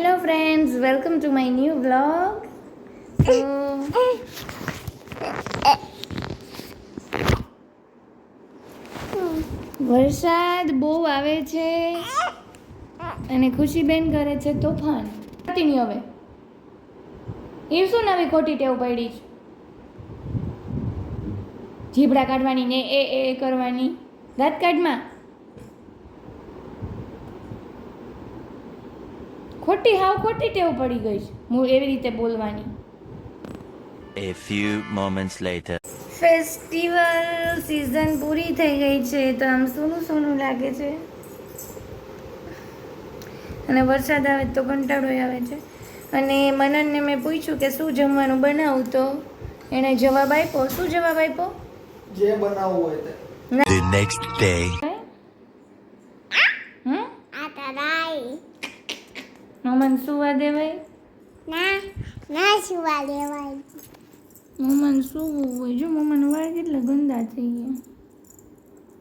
Hello friends, welcome to my new vlog. વરસાદ બહુ આવે છે અને ખુશીબેન કરે છે તોફાન. નહીં હવે એ શું નવી ખોટી ટેવ પડી છે? જીબડા કાઢવાની ને એ કરવાની. દાંત કાઢમાં ખોટી ટેવ પડી ગઈ છે હું એવી રીતે બોલવાની. A few moments later. Festival season પૂરી થઈ ગઈ છે તો આમ સોનું લાગે છે અને વરસાદ આવે તો કંટાળો આવે છે. અને મનનને મેં પૂછ્યું કે શું જમવાનું બનાવું તો એણે જવાબ આપ્યો. શું જવાબ આપ્યો? જે બનાવવું હોય તે. The next day. મમન સુવા દેવાય? ના સુવા દેવાય. મમન સુવું હોય. જો મમન વાળ કેટલા ગંદા થઈ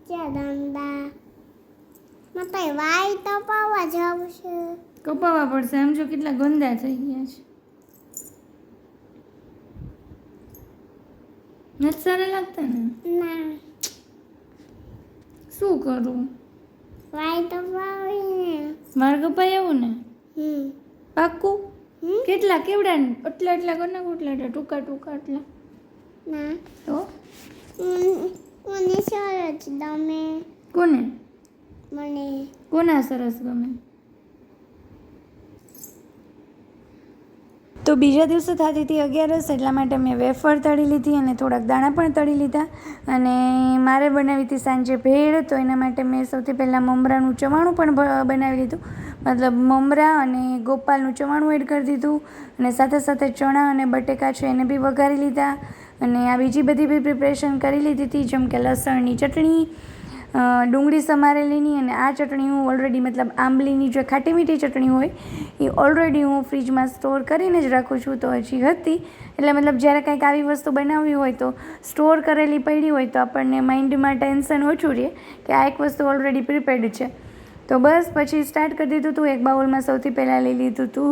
ગયા. દંડા મતે વાય તો પાવા જવું છે. કપાવવા પડશે. આમ જો કેટલા ગંદા થઈ ગયા છે. નથી સારા લાગતા ને? ના શું કરું? વાય તો પાવી ને. માર કપાય એવું ને? પાક્કું? હમ. કેટલા કેવડા ને? એટલા કરના કેટલા ટૂંકા એટલા ના તો મને સરસ ગમે. કોને? મને કોના સરસ ગમે? તો બીજા દિવસે થતી હતી 11 એટલા માટે મેં વેફર તળી લીધી અને થોડાક દાણા પણ તળી લીધા. અને મારે બનાવી હતી સાંજે ભેળ, તો એના માટે મેં સૌથી પહેલાં મમરાનું ચવાણું પણ બનાવી લીધું. મતલબ મમરા અને ગોપાલનું ચવાણું એડ કરી દીધું અને સાથે સાથે ચણા અને બટેકા છે એને બી વઘારી લીધા. અને આ બીજી બધી બી પ્રિપરેશન કરી લીધી હતી, જેમ કે લસણની ચટણી, ડુંગળી સમારેલીની. અને આ ચટણી હું ઓલરેડી મતલબ આંબલીની જે ખાટી મીઠી ચટણી હોય એ ઓલરેડી હું ફ્રીજમાં સ્ટોર કરીને જ રાખું છું. તો હજી હતી એટલે મતલબ જ્યારે કંઈક આવી વસ્તુ બનાવવી હોય તો સ્ટોર કરેલી પડી હોય તો આપણને માઇન્ડમાં ટેન્શન ઓછું રહે કે આ એક વસ્તુ ઓલરેડી પ્રિપેર્ડ છે. તો બસ પછી સ્ટાર્ટ કરી દીધું હતું. એક બાઉલમાં સૌથી પહેલાં લઈ લીધું હતું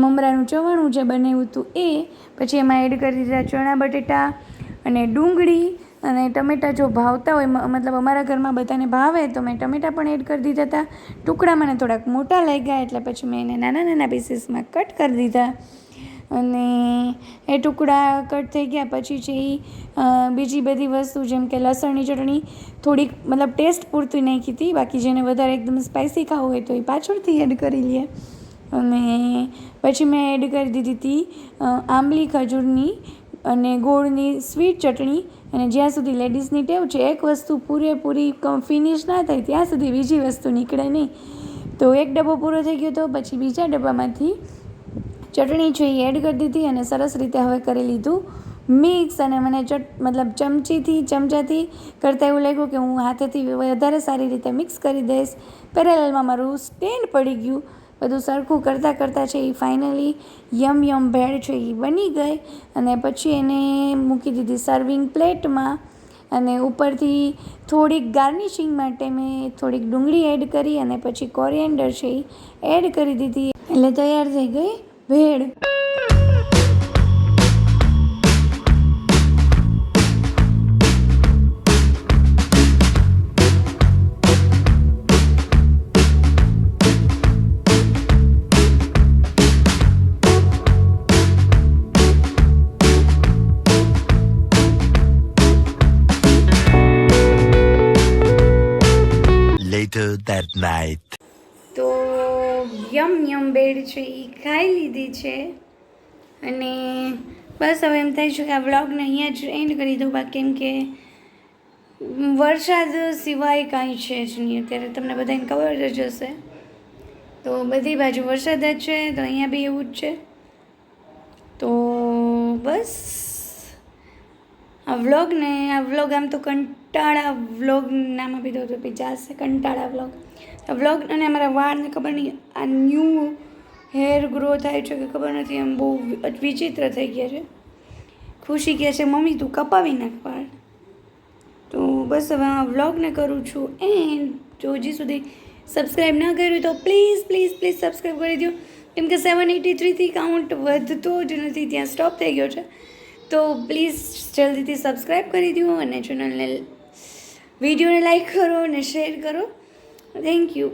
મમરાનું ચવાણું જે બનાવ્યું હતું એ. પછી એમાં એડ કરી દીધા ચણા બટેટા અને ડુંગળી અને ટમેટાં જો ભાવતા હોય, મતલબ અમારા ઘરમાં બધાને ભાવે તો મેં ટમેટાં પણ એડ કરી દીધા હતા. ટુકડા મને થોડાક મોટા લાગ્યા એટલે પછી મેં એને નાના પીસીસમાં કટ કરી દીધા. અને એ ટુકડા કટ થઈ ગયા પછી છે એ બીજી બધી વસ્તુ જેમ કે લસણની ચટણી થોડીક મતલબ ટેસ્ટ પૂરતી નાખી હતી. બાકી જેને વધારે એકદમ સ્પાઇસી ખાવું હોય તો એ પાછળથી એડ કરી લે. અને પછી મેં એડ કરી દીધી હતી આંબલી ખજૂરની અને ગોળની સ્વીટ ચટણી. અને જ્યાં સુધી લેડીઝની ટેવ છે એક વસ્તુ પૂરેપૂરી ફિનિશ ના થાય ત્યાં સુધી બીજી વસ્તુ નીકળે નહીં. તો એક ડબ્બો પૂરો થઈ ગયો તો પછી બીજા ડબ્બામાંથી ચટણી છે એ એડ કરી દીધી અને સરસ રીતે હવે કરી લીધું મિક્સ. અને મને મતલબ ચમચાથી કરતાં એવું લાગ્યું કે હું હાથેથી વધારે સારી રીતે મિક્સ કરી દઈશ. પેરેલલમાં મારું સ્ટેન્ડ પડી ગયું. બધું સરખું કરતાં છે એ ફાઇનલી યમ ભેળ છે એ બની ગઈ. અને પછી એને મૂકી દીધી સર્વિંગ પ્લેટમાં. અને ઉપરથી થોડીક ગાર્નિશિંગ માટે મેં થોડીક ડુંગળી એડ કરી અને પછી કોરિએન્ડર છે એ એડ કરી દીધી. એટલે તૈયાર થઈ ગઈ ભેળ. Later that night. તો યમ ભેળ છે એ ખાઈ લીધી છે. અને બસ હવે એમ થાય છે કે આ વ્લોગને અહીંયા જ એન્ડ કરી દઉં. કેમ કે વરસાદ સિવાય કાંઈ છે જ નહીં અત્યારે, તમને બધાને ખબર જ હશે. તો બધી બાજુ વરસાદ જ છે તો અહીંયા બી એવું જ છે. તો બસ આ વ્લોગ આમ તો કંટાળા વ્લોગ નામ આપી દઉં તો બી ચાલશે. કંટાળા વ્લોગ. આ વ્લોગ અને અમારા વાળને ખબર નહીં આ ન્યૂ હેર ગ્રો થાય છે કે ખબર નથી, એમ બહુ વિચિત્ર થઈ ગયા છે. ખુશી કહે છે મમ્મી તું કપાવી નાખ વાળ. તો બસ હવે આ વ્લોગને કરું છું એન્ડ. જો હજી સુધી સબસ્ક્રાઈબ ના કર્યું તો પ્લીઝ સબસ્ક્રાઈબ કરી દો. કેમ કે 783થી કાઉન્ટ વધતો જ નથી, ત્યાં સ્ટોપ થઈ ગયો છે. તો પ્લીઝ જલ્દીથી સબસ્ક્રાઈબ કરી દો અને ચેનલને વિડીયોને લાઈક કરો અને શેર કરો. Thank you.